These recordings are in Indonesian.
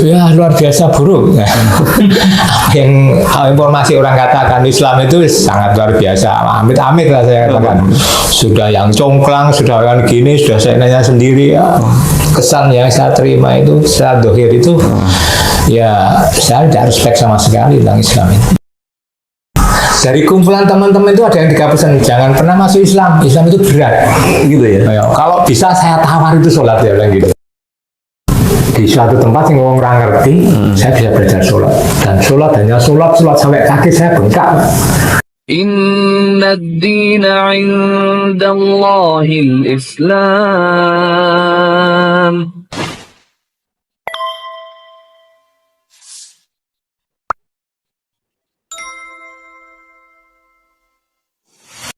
Ya luar biasa buruk. Yang informasi orang katakan Islam itu sangat luar biasa. Amit-amit lah saya katakan. Sudah yang congklang, sudah yang gini, sudah saya nanya sendiri. Ya, kesan yang saya terima itu secara dohir itu, ya saya tidak respect sama sekali tentang Islam itu. Dari kumpulan teman-teman itu ada yang 3%, jangan pernah masuk Islam. Islam itu berat. Gitu ya. Kalau bisa saya tawar itu sholat ya bilang gitu. Di suatu tempat yang orang ngerti, saya bisa belajar sholat. Dan sholat hanya sholat sampai kaki saya bengkak. Inna ad-dina 'inda Allahil Islam.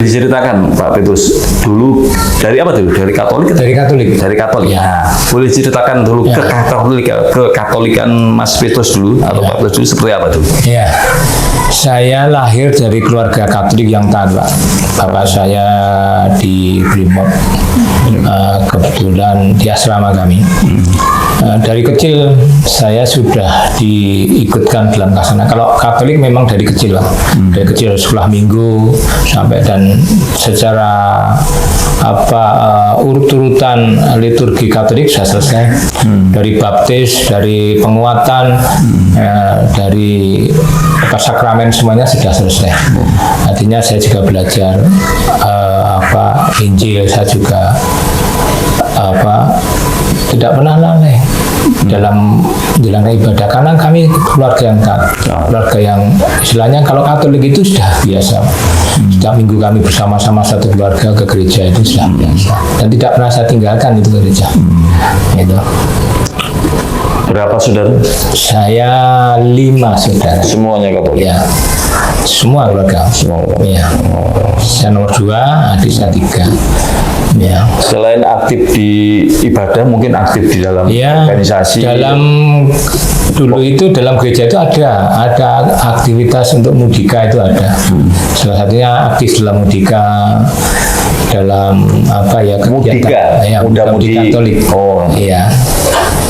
Diceritakan Pak Petrus dulu dari apa tuh? Dari Katolik? Dari Katolik. Dari Katolik. Ya. Boleh ceritakan dulu Ya. ke Katolikan Mas Petrus dulu atau Pak Petrus dulu seperti apa tuh? Ya, saya lahir dari keluarga Katolik yang taat, Pak. Bapak saya di Brimob, kebetulan di asrama kami. Dari kecil saya sudah diikutkan dalam kasana. Kalau Katolik memang dari kecil, Pak. Dari kecil sekolah minggu sampai, dan secara urut-urutan liturgi Katolik sudah selesai. Dari baptis, dari penguatan, dari sakramen semuanya sudah selesai. Artinya saya juga belajar Injil, saya juga tidak pernah lalai dalam menjalankan ibadah, karena kami keluarga yang taat, keluarga yang istilahnya kalau Katolik itu sudah biasa. Setiap minggu kami bersama-sama satu keluarga ke gereja itu sudah biasa, dan tidak pernah saya tinggalkan itu gereja. Gitu. Berapa saudara? Saya 5 saudara. Semuanya Katolik? Ya, semua keluarga. Semua. Ya. Saya nomor 2, adik saya 3. Ya. Selain aktif di ibadah, mungkin aktif di dalam organisasi. Dalam dulu itu dalam gereja itu ada aktivitas untuk mudika itu ada. Salah satunya aktif dalam mudika, dalam kegiatan Mudika, muda Katolik. Oh, iya.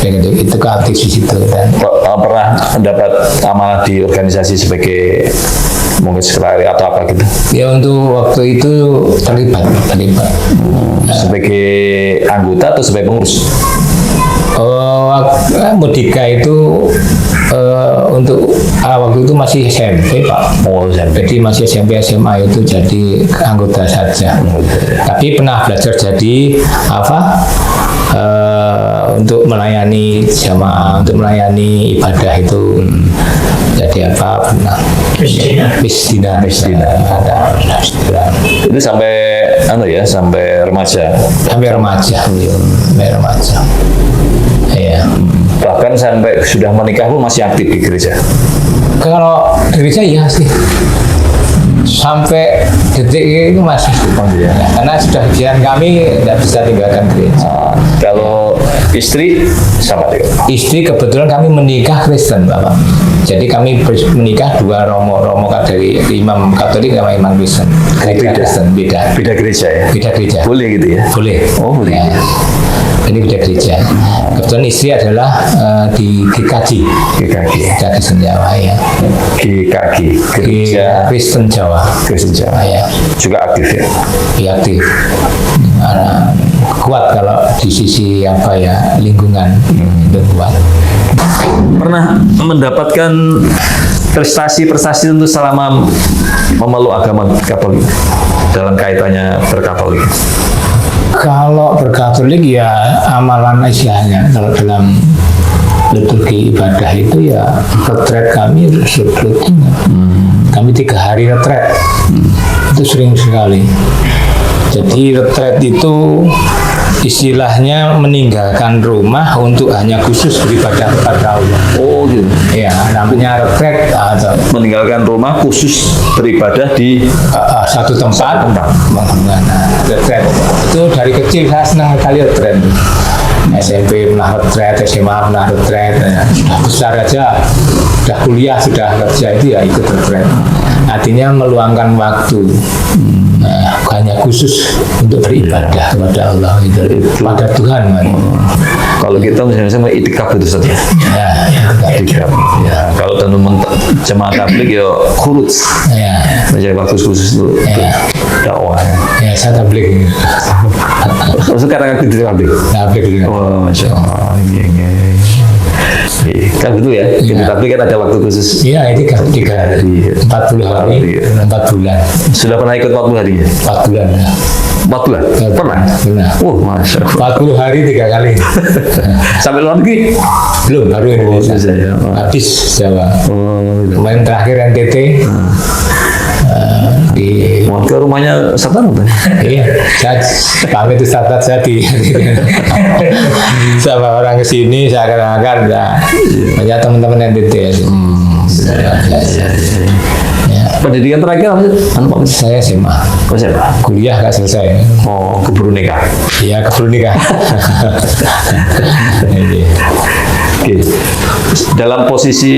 Itu aktif di situ. Dan pernah mendapat amanah di organisasi sebagai mungkin sekretariat atau apa gitu? Ya untuk waktu itu terlibat. Sebagai anggota atau sebagai pengurus? Mudika itu untuk waktu itu masih SMP, Pak. Oh, SMP. Jadi masih SMP SMA itu jadi anggota saja. Tapi pernah belajar jadi untuk melayani jamaah, untuk melayani ibadah itu. Jadi pernah Misdina. Itu sampai sampai remaja. Sampai remaja. Iya. Bahkan sampai sudah menikah pun masih aktif di gereja. Kalau gereja iya sih. Sampai detik itu masih. Karena sudah ujian kami tidak bisa tinggalkan gereja. Kalau istri sama juga? Istri kebetulan kami menikah Kristen, Bapak. Jadi kami menikah 2 romo dari imam Katolik sama imam Kristen. Kristen beda gereja ya? Beda gereja. Boleh gitu ya? Boleh. Oh, boleh. Ya. Ini beda gereja. Kebetulan istri adalah di GKJ. Kristen Jawa ya. GKJ. Gereja Kristen Jawa. Ya. Juga aktif ya? Iya, aktif. Kuat kalau di sisi lingkungan itu kuat. Pernah mendapatkan prestasi untuk selama memeluk agama Katolik dalam kaitannya berkatolik? Kalau berkatolik ya amalan istilahnya, kalau dalam liturgi ibadah itu ya retret kami rutin. Kami 3 hari retret. Itu sering sekali. Jadi retret itu istilahnya meninggalkan rumah untuk hanya khusus beribadah kepada Allah. Oh gitu. Ya, namanya retret atau meninggalkan rumah khusus beribadah di satu tempat. Retret itu dari kecil saya senang sekali retret. SMP pernah retret, SMA pernah retret, sudah besar aja, sudah kuliah, sudah kerja itu ya ikut retret. Artinya meluangkan waktu. Hanya khusus untuk beribadah kepada Allah, pada Tuhan. Kalau kita misalnya itikaf itu saja. Itikaf. Ya. Kalau teman-teman jemaah tabligh ya khurut. Ya. Menjadi waktu khusus itu dakwah. Ya, saya tabligh. Sekarang aktif di tabligh. Tabligh juga. Oh, masya Allah. Kan betul ya, di tabligh kan ada waktu khusus. Iya, itu 3 hari, 40 hari, 4 bulan. Sudah pernah ikut 40 hari ya? 4 bulan. 4 bulan? Pernah? Pernah. Oh, masya Allah. 40 hari 3 kali. Sampai luar negeri? Belum, baru Indonesia. Bisa ya. Habis Jawa. Kemarin terakhir NTT. Di Mau ke rumahnya Satan apa? iya, kami itu satat saya sama orang kesini saya kenalkan banyak teman-teman NTT ya. Pendidikan terakhir apa sih? Saya SMA. Oh, siapa? Kuliah nggak selesai. Oh, keburu nikah. Iya, keburu nikah. Oke. Dalam posisi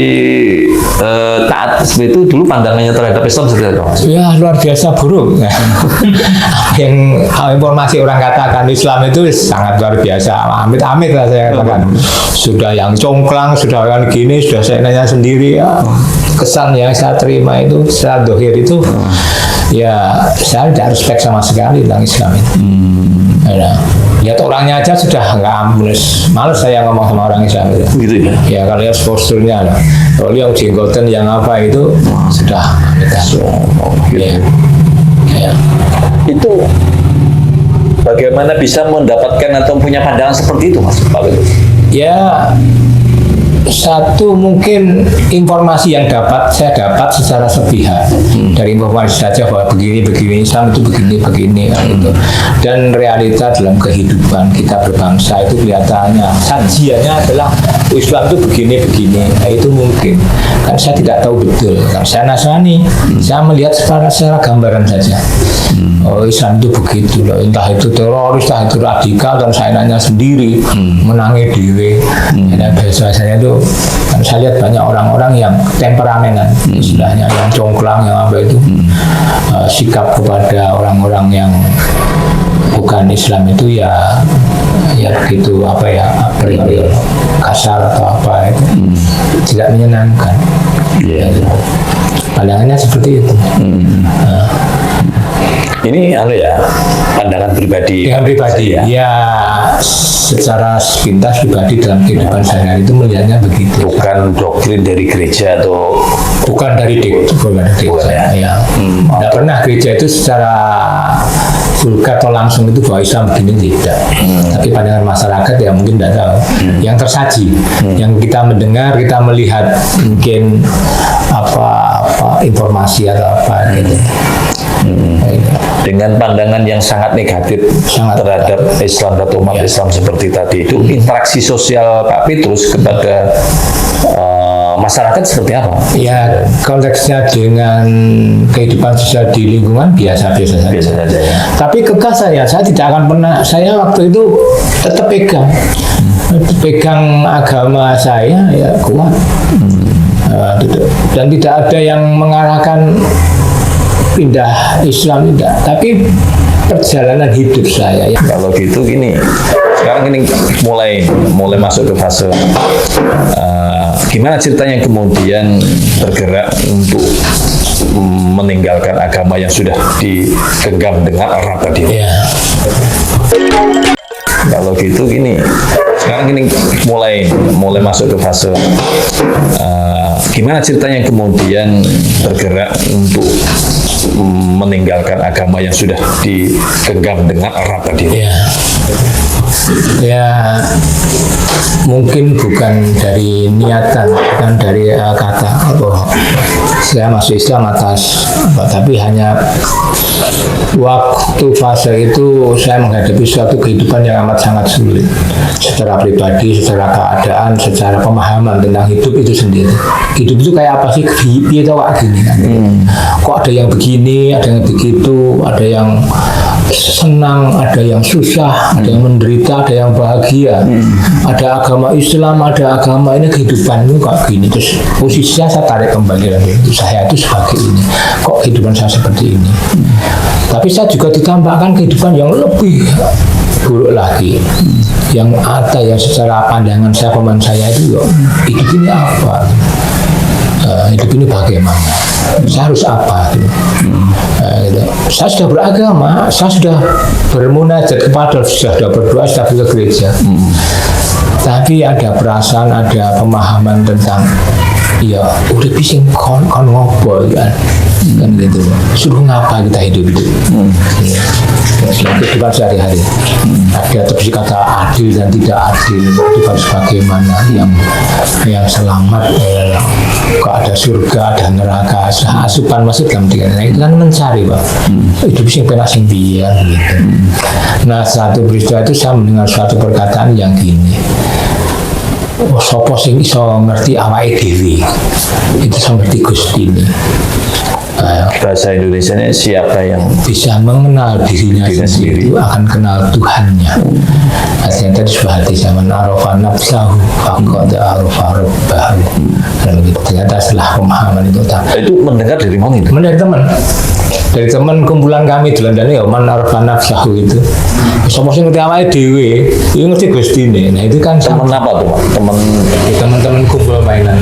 taat seperti itu dulu pandangannya terhadap Islam seperti apa? Ya luar biasa buruk. Yang informasi orang katakan Islam itu sangat luar biasa. Amit-amit lah saya katakan. Sudah yang congklang, sudah yang gini, sudah saya nanya sendiri. Ya, kesan yang saya terima itu secara dohir itu, ya saya tidak respect sama sekali tentang Islam itu. Ya, lihat orangnya aja sudah nggak males saya ngomong sama orang Islam itu. Gitu ya? Ya kalau lihat posturnya lah, kalau yang jenggotan yang apa itu sudah Gitu. Ya. Itu bagaimana bisa mendapatkan atau punya pandangan seperti itu, Mas Pak Betul? Ya, satu mungkin informasi yang saya dapat secara sepihak dari informasi saja bahwa begini Islam itu begini kan itu, dan realita dalam kehidupan kita berbangsa itu kelihatannya sajiannya adalah Islam itu begini nah, itu mungkin kan saya tidak tahu betul kan saya Nasrani, saya melihat secara gambaran saja. Oh, Islam itu begitu loh, entah itu teroris, entah itu radikal, dan saya nanya sendiri menangi diri. Dan biasanya itu kan saya lihat banyak orang-orang yang temperamenan, istilahnya yang congklang, yang apa itu sikap kepada orang-orang yang bukan Islam itu ya begitu kasar atau apa itu tidak menyenangkan. Pandangannya seperti itu. Ini pandangan pribadi. Dengan pribadi ya secara sepintas pribadi dalam kehidupan sehari-hari itu melihatnya begitu. Bukan doktrin dari gereja atau bukan dari gereja. Ya. Tidak pernah gereja itu secara vulgar atau langsung itu bahwa Islam begini, tidak. Tapi pandangan masyarakat ya mungkin tidak tahu. Yang tersaji, yang kita mendengar, kita melihat mungkin apa informasi atau apa gitu. Dengan pandangan yang sangat negatif terhadap Islam atau umat Islam seperti tadi itu, interaksi sosial Pak Petrus kepada masyarakat seperti apa? Ya, konteksnya dengan kehidupan sosial di lingkungan biasa-biasa saja. Ya. Tapi kekeh saya tidak akan pernah, saya waktu itu tetap pegang agama saya ya kuat. Dan tidak ada yang mengarahkan pindah Islam, tidak, tapi perjalanan hidup saya. Kalau gitu gini, sekarang ini mulai masuk ke fase gimana ceritanya kemudian bergerak untuk meninggalkan agama yang sudah digenggam dengan erat tadi. Kalau gitu gini, sekarang ini mulai masuk ke fase gimana ceritanya kemudian bergerak untuk meninggalkan agama yang sudah digenggam dengan erat tadi. Ya, mungkin bukan dari niatan, bukan dari kata saya masuk Islam tapi hanya waktu fase itu saya menghadapi suatu kehidupan yang amat sangat sulit secara pribadi, secara keadaan, secara pemahaman tentang hidup itu sendiri. Hidup itu kayak apa sih? Hidup itu kayak gini kan? Kok ada yang begini, ada yang begitu, ada yang senang, ada yang susah, ada yang menderita, ada yang bahagia, ada agama Islam, ada agama ini, kehidupan itu kayak gini. Terus posisinya saya tarik kembali lagi, saya itu sebagai ini, kok kehidupan saya seperti ini. Tapi saya juga ditambahkan kehidupan yang lebih buruk lagi. Yang ada yang secara pandangan saya, pemahaman saya itu, hidup ini apa? Hidup ini bagaimana? Saya harus apa? Gitu. Gitu. Saya sudah beragama, saya sudah bermunajat kepada, sudah berdoa, sudah ke gereja. Tapi ada perasaan, ada pemahaman tentang ya udah bising kon ngopo kan gitu. Suruh ngapa kita hidup itu? Kehidupan sehari-hari. Ada terus kata adil dan tidak adil, itu harus bagaimana, yang selamat, kok ada surga, ada neraka, asupan masuk dalam tiga. Nah, itu kan mencari, Pak. Hidup sing penak sing biar gitu. Nah, satu peristiwa itu saya mendengar suatu perkataan yang gini. Sopo sing iso ngerti awake dhewe. Itu iso ngerti Gusti ini. Bahasa Indonesianya siapa yang bisa mengenal dirinya sendiri itu akan kenal Tuhannya. Artinya tadi sebuah hati zaman arafa nafsahu faqad arafa rabbahu. Dan begitu ternyata setelah pemahaman itu mendengar dari mana itu? Dari teman kumpulan kami di London ya man arafa nafsahu itu. Sopo sing ngerti awake dhewe, itu ngerti Gustine. Nah, itu kan Teman apa tuh, Pak? Teman-teman kumpul mainan.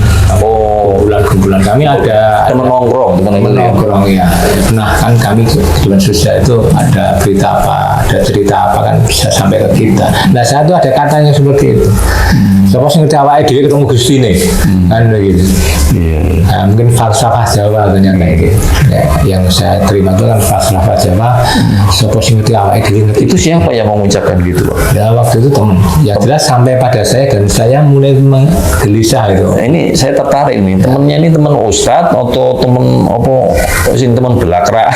Kumpulan kami ada teman nongkrong ya. Nah, kan kami kehidupan sosial itu ada berita apa, ada cerita apa kan bisa sampai ke kita. Nah, saya itu ada katanya seperti itu. Siapa sing ngerti awake dhewe ketemu Gustine. Kan begitu. Nah, mungkin falsafah Jawa kan yang kayak gitu. Ya, yang saya terima itu kan falsafah Jawa. Siapa sing ngerti awake dhewe ngerti. Itu siapa yang mengucapkan gitu, Pak? Ya, waktu itu teman. Ya jelas sampai pada saya dan saya mulai menggelisah itu. Nah, ini saya tertarik nih. Temennya ini teman ustadz atau teman apa? Sing teman belakra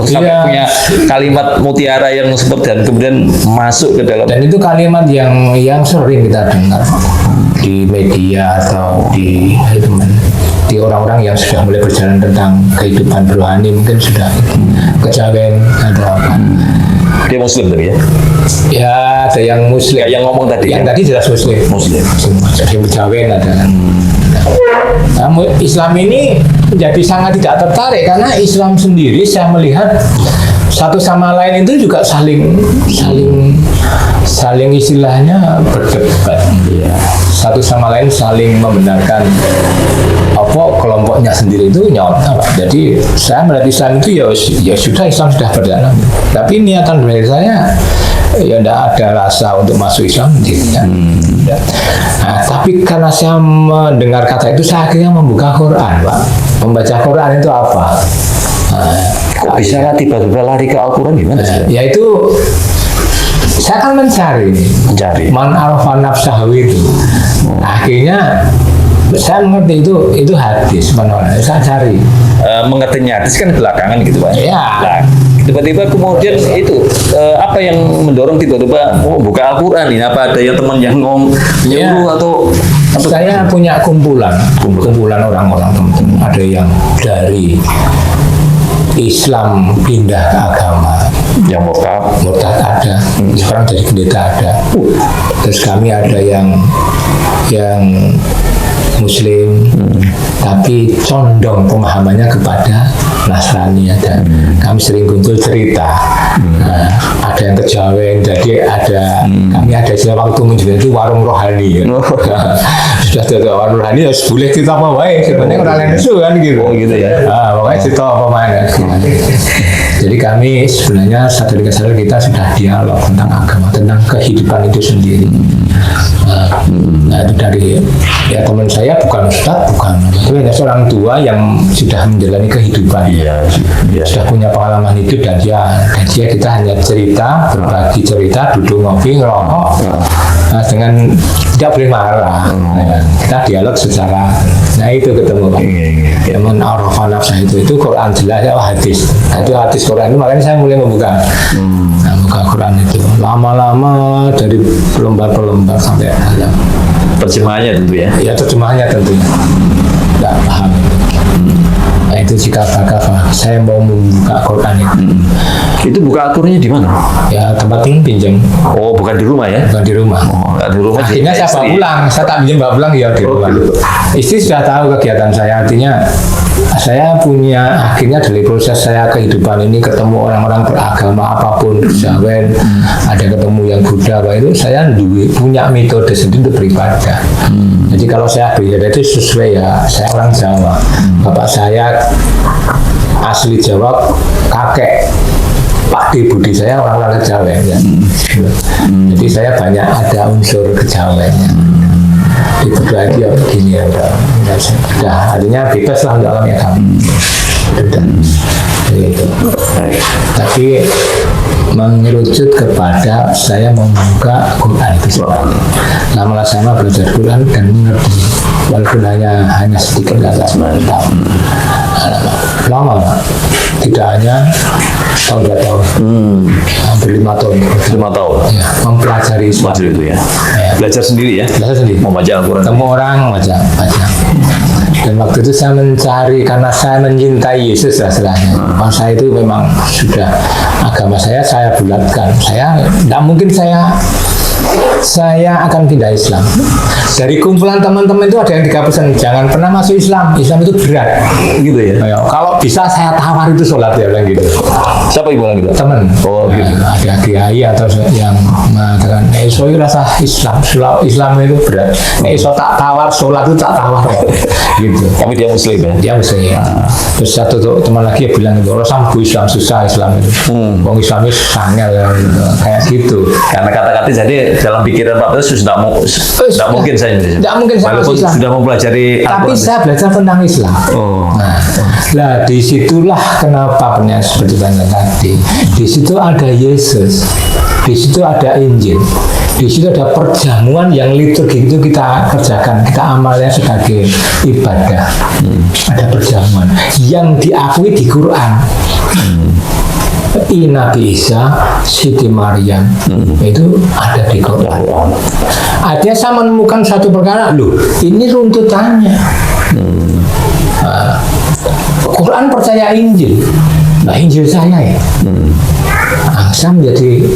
sampai punya kalimat mutiara yang seperti dan kemudian masuk ke dalam. Dan itu kalimat yang sering kita dengar di media atau di orang-orang yang sudah mulai berjalan tentang kehidupan rohani, mungkin sudah kejawen atau apa. Dia Muslim tadi ya? Ya, ada yang Muslim. Kayak yang ngomong tadi. Yang tadi jelas Muslim. Yang kejawen ada kan. Nah, Islam ini menjadi sangat tidak tertarik karena Islam sendiri saya melihat satu sama lain itu juga saling istilahnya berdebat. Satu sama lain saling membenarkan apa kelompoknya sendiri itu nyata, Pak. Jadi saya melihat Islam itu ya sudah, Islam sudah berjalan. Tapi niatan dari saya ya tidak ada rasa untuk masuk Islam gitu kan. Nah, tapi karena saya mendengar kata itu saya akhirnya membuka Quran, Pak. Membaca Quran itu apa? Kok bisa tiba-tiba lari ke Al-Quran gimana sih? Ya itu saya akan mencari man arafa nafsahu itu. Akhirnya saya mengerti itu hadis, saya cari. Mengertinya hadis kan belakangan gitu, Pak. Ya. Nah, tiba-tiba kemudian itu apa yang mendorong tiba-tiba buka Al-Quran ini? Apa ada yang teman yang nyuruh atau saya punya kumpulan orang-orang teman-teman. Ada yang dari Islam pindah ke agama, yang murtad ada, sekarang jadi pendeta ada. Terus kami ada yang Muslim, tapi condong pemahamannya kepada Nasrani ada. Kami sering kumpul cerita. Nah, ada yang kejawen, jadi kami ada istilah waktu menjual itu warung rohani. Sudah ada warung rohani, harus boleh kita apa baik. Sebenarnya orang lain itu kan gitu. Gitu ya. Pokoknya cerita apa mana. Jadi kami sebenarnya satu dengan satu kita sudah dialog tentang agama, tentang kehidupan itu sendiri. Nah, itu dari teman saya bukan ustaz, itu hanya seorang tua yang sudah menjalani kehidupan, sudah punya pengalaman hidup dan dia kita hanya cerita, berbagi cerita, duduk ngopi ngerokok, dengan tidak boleh marah. Kita dialog secara, nah itu ketemu Pak. Ya man arafa nafsah itu Quran jelas ya hadis. Nah, itu hadis Quran itu makanya saya mulai membuka Quran itu lama-lama dari lembar-lembar sampai dalam. Terjemahannya tentu ya? Ya terjemahannya tentunya. Tidak paham. Nah itu jika saya mau membuka Quran itu. Itu buka akurnya di mana? Ya tempat pinjam. Oh, bukan di rumah ya? Bukan di rumah. Oh, di rumah. Akhirnya saya bawa pulang. Saya tak pinjam bawa pulang ya di rumah. Istri sudah tahu kegiatan saya, artinya saya punya akhirnya dari proses saya kehidupan ini ketemu orang-orang beragama apapun, Jawen, ada ketemu yang Buddha, apa itu saya punya metode sendiri untuk beribadah. Jadi kalau saya beribadah itu sesuai ya, saya orang Jawa, bapak saya asli Jawa, kakek Pak D Budi saya orang Jawa ya. Jadi saya banyak ada unsur kejawennya. Itu berarti ya begini ya udah artinya bebas lah untuk alamnya kami gitu. Tapi mengerucut kepada saya membuka Quran itu sendiri. Lama-lama belajar Quran dan mengerti walaupun hanya sedikit kata 9 tahun. Lama tidak hanya tahun 2 tahun, hampir 5 tahun. 5 tahun. Ya, mempelajari Islam. Belajar itu ya. Belajar sendiri ya. Belajar sendiri. Membaca Al-Quran. Ketemu orang baca. Dan waktu itu saya mencari karena saya mencintai Yesus lah istilahnya. Masa itu memang sudah agama saya bulatkan. Saya tidak mungkin saya akan pindah Islam. Dari kumpulan teman-teman itu ada yang 3%, jangan pernah masuk Islam. Islam itu berat. Gitu ya. Ayo, kalau bisa saya tawar itu sholat ya bilang gitu. Siapa yang bilang gitu? Teman. Oh gitu. Ada kiai atau yang mengatakan, soalnya rasa Islam itu berat. So tak tawar sholat itu tak tawar. Gitu. Tapi dia Muslim ya. Dia Muslim. Terus satu teman lagi bilang itu, orang sambu Islam susah Islam itu. Wong Islam itu sangel kayak gitu. Karena kata-kata jadi dalam pikiran Pak Petrus sudah mungkin saya tidak mungkin saya walaupun Islam. sudah mempelajari tapi saya belajar tentang Islam. Nah, disitulah kenapa pertanyaan seperti tadi. Di situ ada Yesus, di situ ada Injil, di situ ada perjamuan yang liturgi itu kita kerjakan, kita amalnya sebagai ibadah. Ada perjamuan yang diakui di Quran. Nabi Isa, Siti Maryam itu ada di Quran. Artinya saya menemukan satu perkara, loh ini runtutannya. Quran percaya Injil, nah Injil saya ya. Saya menjadi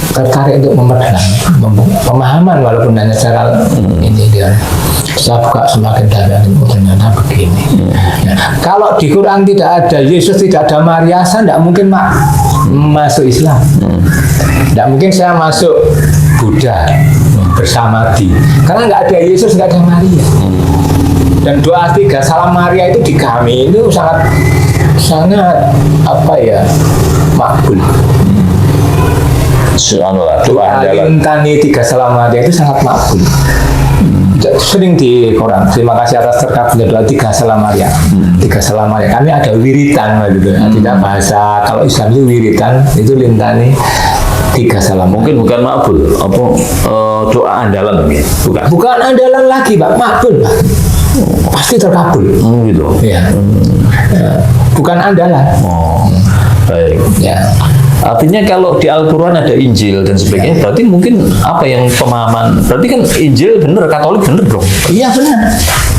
tertarik untuk memperdalam pemahaman walaupun hanya secara ini dia. Saya buka semakin dalam, ternyata begini. Kalau di Quran tidak ada Yesus, tidak ada Maria, saya tidak mungkin masuk Islam. Tidak mungkin saya masuk Buddha bersama di, karena nggak ada Yesus, nggak ada Maria. Dan doa 3 salam Maria itu di kami itu sangat apa ya, makbul. Doa lintani 3 salam Maria itu sangat makbul. Sering di Quran, terima kasih atas terkabulnya doa 3 salam Maria. 3 salam Maria. Kami ada wiritan gitu. Tidak bahasa kalau Islam itu wiritan itu lintani 3 salam. Mungkin bukan makbul, apa doa andalan ya? Bukan andalan lagi, Pak. Makbul, Pak. Pasti terkabul. Gitu. Ya. Bukan andalan. Baik. Ya. Artinya kalau di Al-Quran ada Injil dan sebagainya, berarti mungkin apa yang pemahaman, berarti kan Injil benar, Katolik benar dong? Iya benar.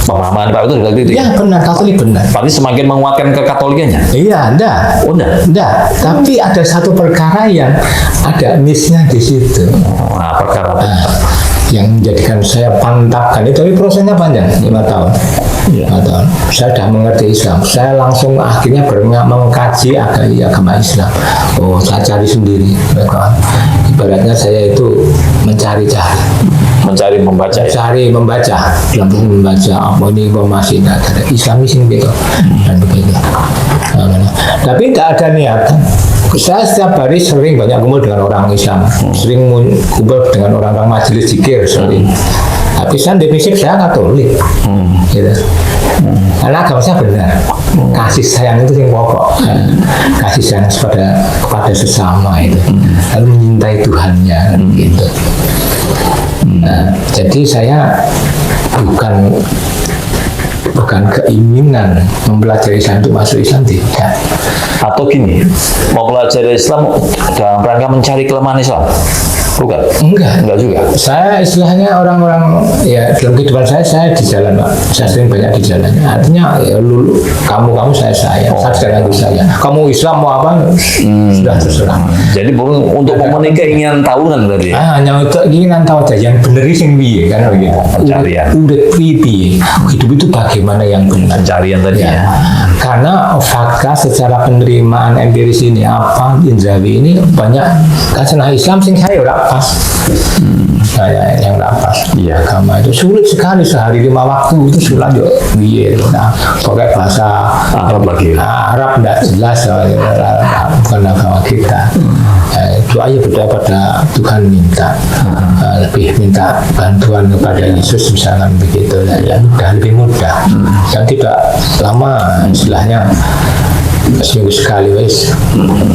Pemahaman Pak itu seperti itu. Iya benar, Katolik benar. Berarti semakin menguatkan kekatolikannya? Iya, enggak. Oh enggak? Enggak. Tapi ada satu perkara yang ada miss-nya di situ. Nah, perkara apa? Yang menjadikan saya pantapkan itu, tapi prosesnya panjang, 5 tahun. 5 tahun. Saya sudah mengerti Islam. Saya langsung akhirnya mengkaji agama Islam. Oh, saya cari sendiri. Ibaratnya saya itu mencari membaca. Cari membaca, dalam membaca apa ini informasi ada Islam ini gitu dan begitu. Tapi tidak ada niatan. Saya setiap hari sering banyak kumpul dengan orang Islam, sering kumpul dengan orang-orang majelis zikir sering. Tapi saya di fisik saya Katolik, gitu. Karena agama saya benar, kasih sayang itu yang pokok, kasih sayang kepada sesama itu, lalu mencintai Tuhannya, gitu. Jadi saya bukan keinginan mempelajari Islam untuk masuk Islam, tidak. Atau gini, mau belajar Islam dalam rangka mencari kelemahan Islam? Bukan? Enggak juga. Saya istilahnya orang-orang ya dalam kehidupan saya di jalan, Pak. Saya sering banyak di jalan. Artinya ya, kamu saya saya dengan saya. Kamu Islam mau apa? Sudah terserah. Jadi bukan untuk memenuhi keinginan tahu kan berarti? Hanya untuk keinginan tahu aja yang bener sing piye kan begitu. Pencarian. Udah piye. Hidup itu bagaimana? mana yang benar. Pencarian tadi ya. Karena fakta secara penerimaan empiris ini apa Indrawi ini banyak kasanah Islam sing saya ora pas. Saya yang ora pas. Iya. Agama itu sulit sekali sehari 5 waktu itu sulit yo piye. Nah, pakai bahasa Arab lagi. Arab enggak jelas bukan agama kita. Itu aja berdoa pada Tuhan minta lebih minta bantuan kepada Yesus misalkan begitu ya mudah lebih mudah dan tidak lama istilahnya seminggu sekali wes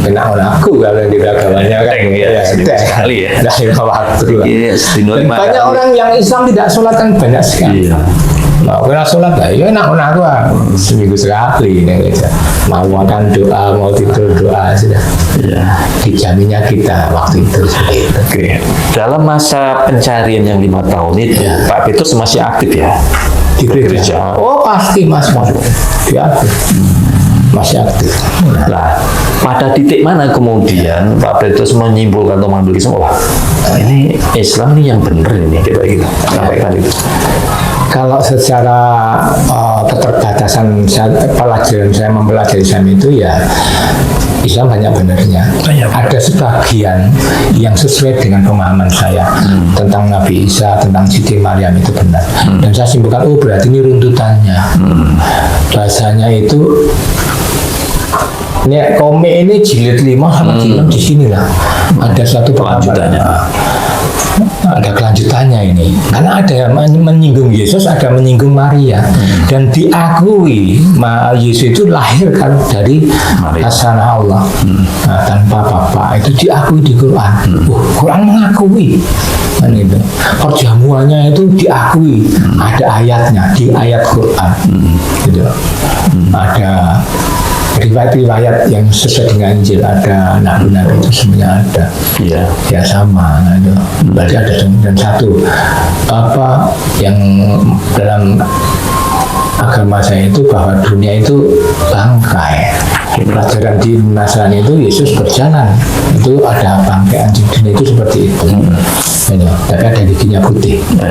kena aku kalau di agamanya kan seminggu sekali ya nah waktu dan banyak orang yang Islam tidak sholat kan banyak sekali mau kena sholat lah ya enak aku seminggu sekali ini aja mau makan doa mau tidur doa sudah dijaminnya kita waktu itu seperti itu. Oke. Dalam masa pencarian yang 5 tahun itu Pak Petrus masih aktif ya Di gereja. Oh pasti mas dia aktif masih aktif. Nah, pada titik mana kemudian Pak Petrus menyimpulkan atau mengambil kesimpulan, ini Islam ini yang benar ini kita gitu. Sampai tadi. Kalau secara keterbatasan pelajaran saya mempelajari Islam itu ya Islam banyak benarnya. Ada sebagian yang sesuai dengan pemahaman saya tentang Nabi Isa, tentang Siti Maryam itu benar. Dan saya simpulkan, oh berarti ini runtutannya. Bahasanya itu ini komik ini jilid 5 sama jilid 6 di sini lah. Ada satu Kelanjutannya. Ada kelanjutannya ini karena ada yang menyinggung Yesus, ada menyinggung Maria dan diakui Yesus itu lahir kan dari hasanah Allah tanpa apa-apa itu diakui di Quran. Quran mengakui kan itu perjamuannya itu diakui ada ayatnya di ayat Quran gitu. Ada riwayat-riwayat yang sesuai dengan Injil, ada nabi-nabi itu semuanya ada. Ya sama itu. Berarti ada dan satu apa yang dalam agama saya itu bahwa dunia itu bangkai. Pelajaran di Nasrani itu Yesus berjalan itu ada bangkai anjing dunia itu seperti itu. Tapi ada giginya putih. Nah,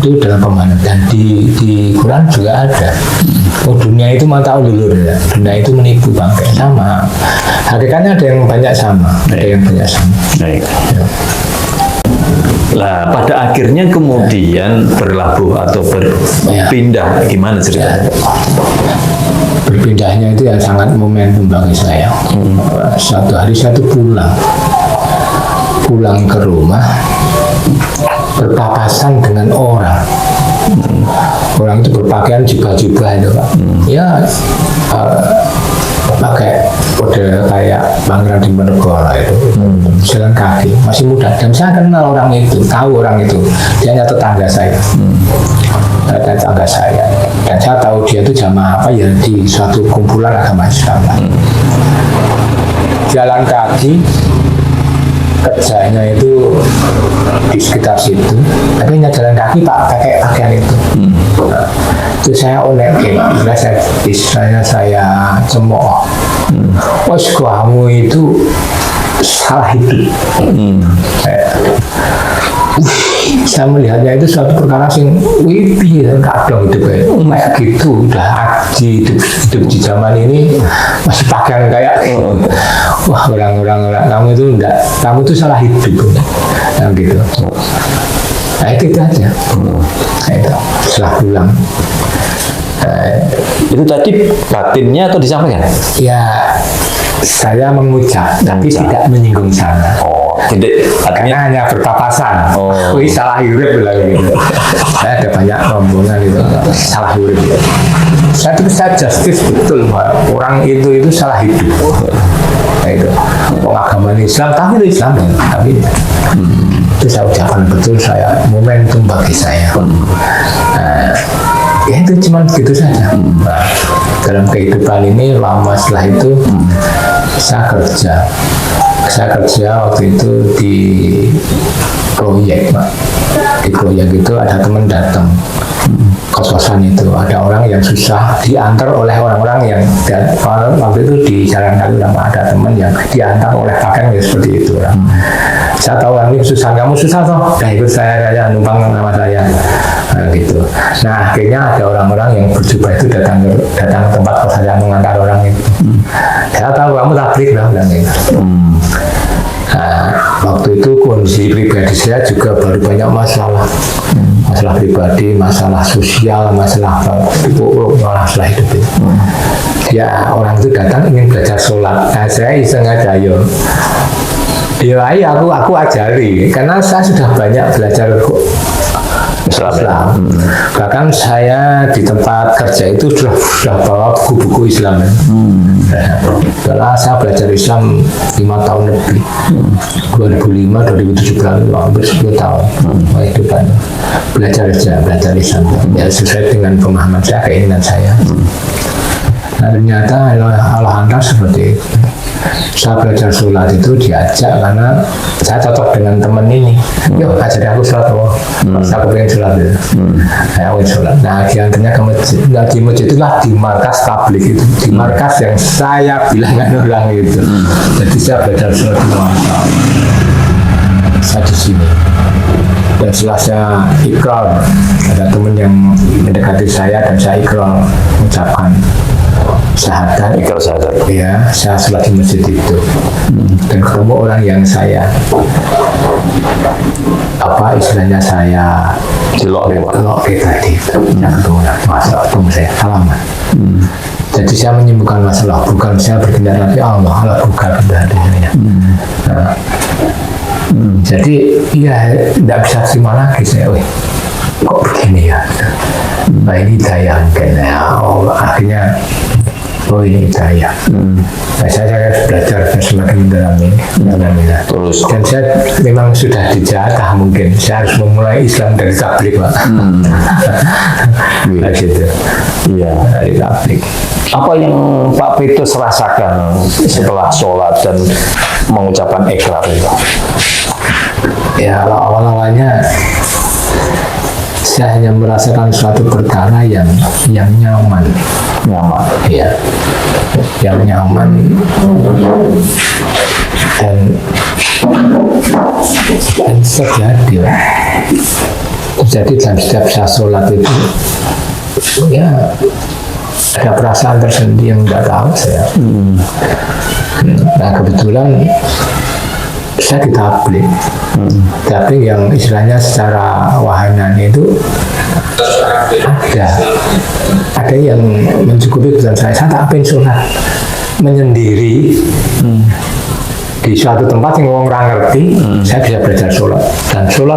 itu dalam pemahaman dan di Quran juga ada. Oh dunia itu mata ulur ya. Dunia itu menipu bangkai sama. Hakikatnya ada yang banyak sama, ada yang banyak sama. Baik. Lah pada akhirnya kemudian berlabuh atau berpindah gimana ceritanya? Berpindahnya itu yang sangat momentum bagi saya. Suatu hari saya tuh pulang ke rumah berpapasan dengan orang. Orang itu berpakaian jubah-jubah itu Pak. Ya pakai model kayak Pangeran Diponegoro itu jalan kaki masih muda dan saya kenal orang itu, tahu orang itu dia hanya tetangga saya tetangga saya dan saya tahu dia itu jamaah apa ya di suatu kumpulan agama Islam jalan kaki kerjanya itu di sekitar situ tapi hanya jalan kaki Pak pakai pakaian itu itu saya onekin istilahnya saya cemooh kamu itu salah hidup saya melihatnya itu suatu perkara yang wibi dan kadang hidupnya kayak gitu udah hidup di zaman ini masih pakaian kayak wah orang-orang kamu itu enggak, kamu itu salah hidup nah gitu. Nah itu aja. Nah, itu setelah pulang itu tadi batinnya atau disampaikan? Ya saya mengucap tapi tidak menyinggung sana. Tidak, karena hanya berpapasan. Wih salah huruf bilang gitu. Saya ada banyak rombongan itu salah huruf. Saya justice betul bahwa orang itu salah hidup. Nah itu agama Islam tapi itu Islam tapi itu saya ucapkan betul saya momentum bagi saya. Ya itu cuma gitu saja. Dalam kehidupan ini lama setelah itu saya kerja waktu itu di proyek Pak. Di proyek itu ada teman datang kos-kosan itu ada orang yang susah diantar oleh orang-orang yang waktu itu di jalan kaki ada teman yang diantar oleh pakaian ya seperti itu Saya tahu yang ini susah, kamu susah toh, udah ikut saya numpang sama saya. Nah, gitu. Nah akhirnya ada orang-orang yang berjubah itu datang ke tempat saya mengantar orang itu. Saya tahu kamu tablik lah, bilang gitu. Nah, waktu itu kondisi pribadi saya juga baru banyak masalah, masalah pribadi, masalah sosial, masalah hidup itu. Ya orang itu datang ingin belajar sholat, nah saya iseng aja yo. Ya aku ajari, karena saya sudah banyak belajar Islam. Bahkan saya di tempat kerja itu sudah bawa buku-buku Islam. Karena saya belajar Islam 5 tahun lebih. 2005, 2017, hampir 10 tahun. Itu kan belajar Islam. Ya sesuai dengan pemahaman saya, keinginan saya. Nah, ternyata alhamdulillah seperti itu. Saya belajar sholat itu diajak karena saya cocok dengan teman ini. Yuk ajari aku sholat, saya pengen sholat itu. Saya pengen sholat. Nah akhirnya ke masjid. Nah di masjid itulah di markas tablik itu, di markas yang saya bilangkan orang itu. Jadi saya belajar sholat itu saya di sini. Dan setelah saya ikrar, ada teman yang mendekati saya dan saya ikrar mengucapkan syahadat. Ikrar syahadat. Ya, saya sholat di masjid itu. Dan ketemu orang yang saya istilahnya saya Cilok tadi itu. Yang ketemu masalah ketemu saya salaman. Jadi saya menyembuhkan masalah, bukan saya berpindah tapi Allah bukan pindah hatinya. Jadi ya tidak bisa terima lagi saya, kok begini ya? Nah ini daya mungkin ya, akhirnya ini daya. Nah, saya belajar semakin mendalami. Terus. Dan saya memang sudah dijatah mungkin saya harus memulai Islam dari tablik, Pak. Nah, gitu. Iya, dari tablik. Apa yang Pak Petrus rasakan setelah sholat dan mengucapkan ikrar itu? Ya awal-awalnya saya hanya merasakan suatu perkara yang nyaman, ya, yang nyaman dan terjadi dalam setiap saya sholat itu, ya ada perasaan tersendiri yang nggak tahu saya. Nah kebetulan saya ditablik, tapi yang istilahnya secara wahananya itu ada yang mencukupi kebutuhan saya tak pengen sholat menyendiri di suatu tempat yang orang ngerti. Saya bisa belajar sholat,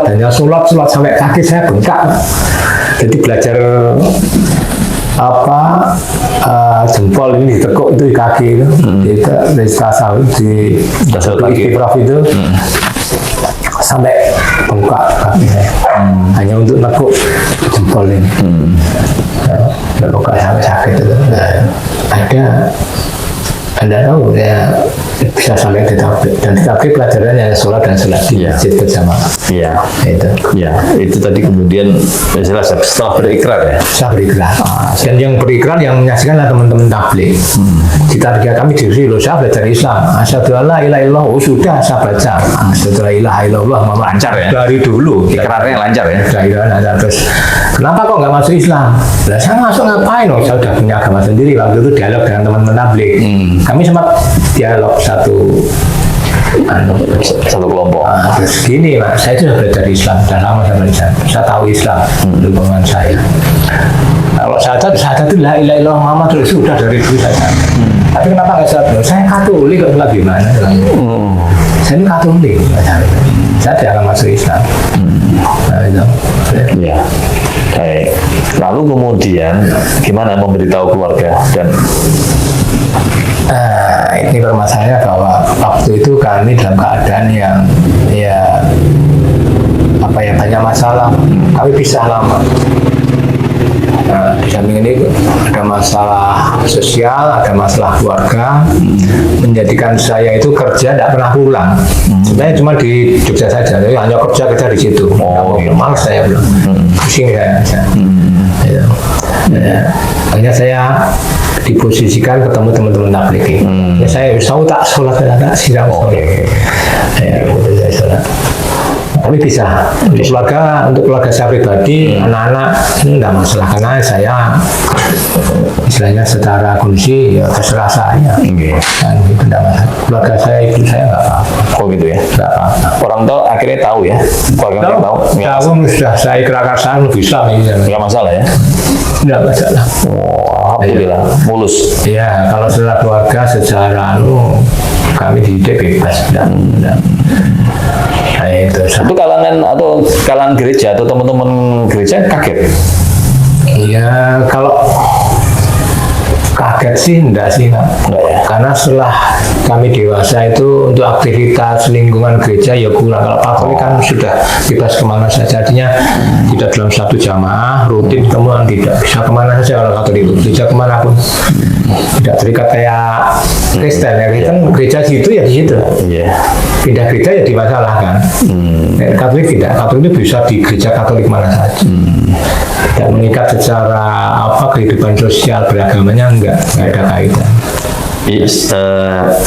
dan sholat sampai kaki saya bengkak. Jadi belajar jempol ini ditekuk itu di kaki itu, di tasawuf di istiqraf itu sampai bengkak kaki saya, hanya untuk nekuk jempol ini. Bengkak sampai sakit itu. Anda tahu ya bisa sampai ditablik, dan ditablik pelajarannya sholat dan sholat di masjid berjamaah. Iya. Itu. Ya, itu tadi kemudian jelas setelah berikrar ya. Saya berikrar. Dan yang berikrar yang menyaksikan adalah teman-teman tablik. Di target kami diri loh, saya belajar Islam. Asyhadu alla ilaha illallah, sudah saya baca. Asyhadu alla ilaha illallah, lancar ya. Dari dulu. Ikrarnya lancar ya. Lancar terus. Kenapa kok nggak masuk Islam? Lah saya masuk ngapain? Saya udah punya agama sendiri. Waktu itu dialog dengan teman-teman tablik. Kami sempat dialog satu kelompok. Terus gini Pak, saya sudah belajar Islam, sudah lama sama Islam. Saya tahu Islam, hubungan saya. Kalau syahadat itu la ilaha illallah Muhammad sudah dari dulu saya. Tapi kenapa nggak sholat? Saya Katolik, kok sholat gimana? Saya ini Katolik, saya tidak akan masuk Islam. Nah, itu. Ya. Baik. Lalu kemudian gimana memberitahu keluarga dan ini permasalahannya bahwa waktu itu kami dalam keadaan yang banyak masalah, kami pisah lama. Di samping ini ada masalah sosial, ada masalah keluarga, menjadikan saya itu kerja tidak pernah pulang. Sebenarnya cuma di Jogja saja, jadi hanya kerja di situ. Males saya bilang, pusing saya. Ya, hanya saya diposisikan ketemu teman-teman tabligh. Ya, saya tahu tak sholat, tak siram sholat. Ya, gitu saya sholat. Tapi bisa untuk keluarga saya pribadi, anak-anak ini enggak masalah karena saya istilahnya secara kunci ya terserah saya. Kan itu enggak masalah. Keluarga saya, ibu saya enggak apa-apa. Oh gitu ya. Enggak apa-apa. Orang tua akhirnya tahu ya. Keluarga tahu. Tahu sudah saya ikrarkan bisa ini. Enggak masalah ya. Enggak masalah. Oh, alhamdulillah mulus. Ya, kalau secara keluarga secara kami dididik bebas dan itu kalangan gereja atau teman-teman gereja kaget. Iya, kalau kaget sih enggak sih, Pak. Enggak ya. Karena setelah kami dewasa itu untuk aktivitas lingkungan gereja ya kurang. Kalau Katolik kan sudah bebas kemana saja, artinya tidak dalam satu jamaah rutin temuan, tidak bisa kemana saja kalau Katolik itu gereja kemana pun tidak terikat kayak Kristen ya. Kristen gereja situ ya di situ. Iya. Pindah gereja ya dimasalahkan. Katolik tidak. Katolik itu bisa di gereja Katolik mana saja. Tidak mengikat secara kehidupan sosial beragamanya enggak ada kaitan.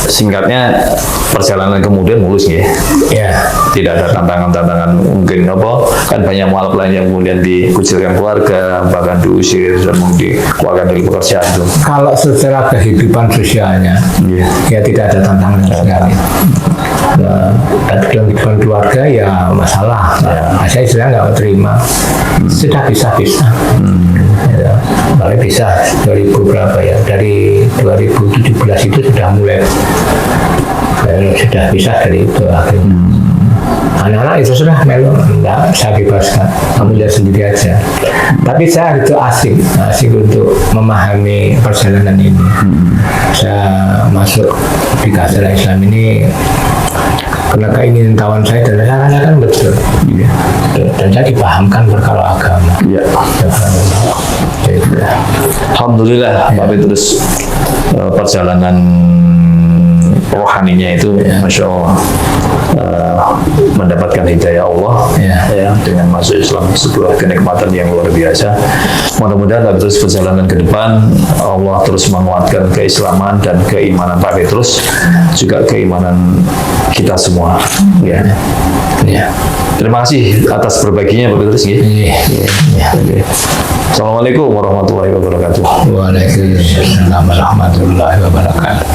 Singkatnya perjalanan kemudian mulus ya. Ya. Tidak ada tantangan-tantangan mungkin kan banyak mualaf lain yang kemudian dikucilkan keluarga, bahkan diusir dan dikeluarkan dari pekerjaan itu. Kalau secara kehidupan sosialnya, ya tidak ada tantangan sekali. Nah, dalam kehidupan keluarga ya masalah. Saya istilahnya nggak terima. Sudah bisa-bisa. Ya, mulai bisa 2000 berapa ya? Dari 2017 itu sudah mulai. Sudah bisa dari itu akhirnya. Anak-anak itu sudah melu, enggak saya bebaskan, kamu lihat sendiri aja. Tapi saya itu asik untuk memahami perjalanan ini. Saya masuk di Kajian Islam ini karena keinginan tawan saya dan saya rasakan betul. Dan saya dipahamkan berkala agama. Iya. Alhamdulillah, Pak Petrus, perjalanan rohaninya itu, masya Allah, mendapatkan hidayah Allah ya, dengan masuk Islam, sebuah kenikmatan yang luar biasa. Mudah-mudahan Pak Petrus perjalanan ke depan Allah terus menguatkan keislaman dan keimanan Pak Petrus, juga keimanan kita semua. Ya. Terima kasih atas berbaginya Pak Petrus. Assalamualaikum warahmatullahi wabarakatuh. Waalaikumsalam warahmatullahi wabarakatuh.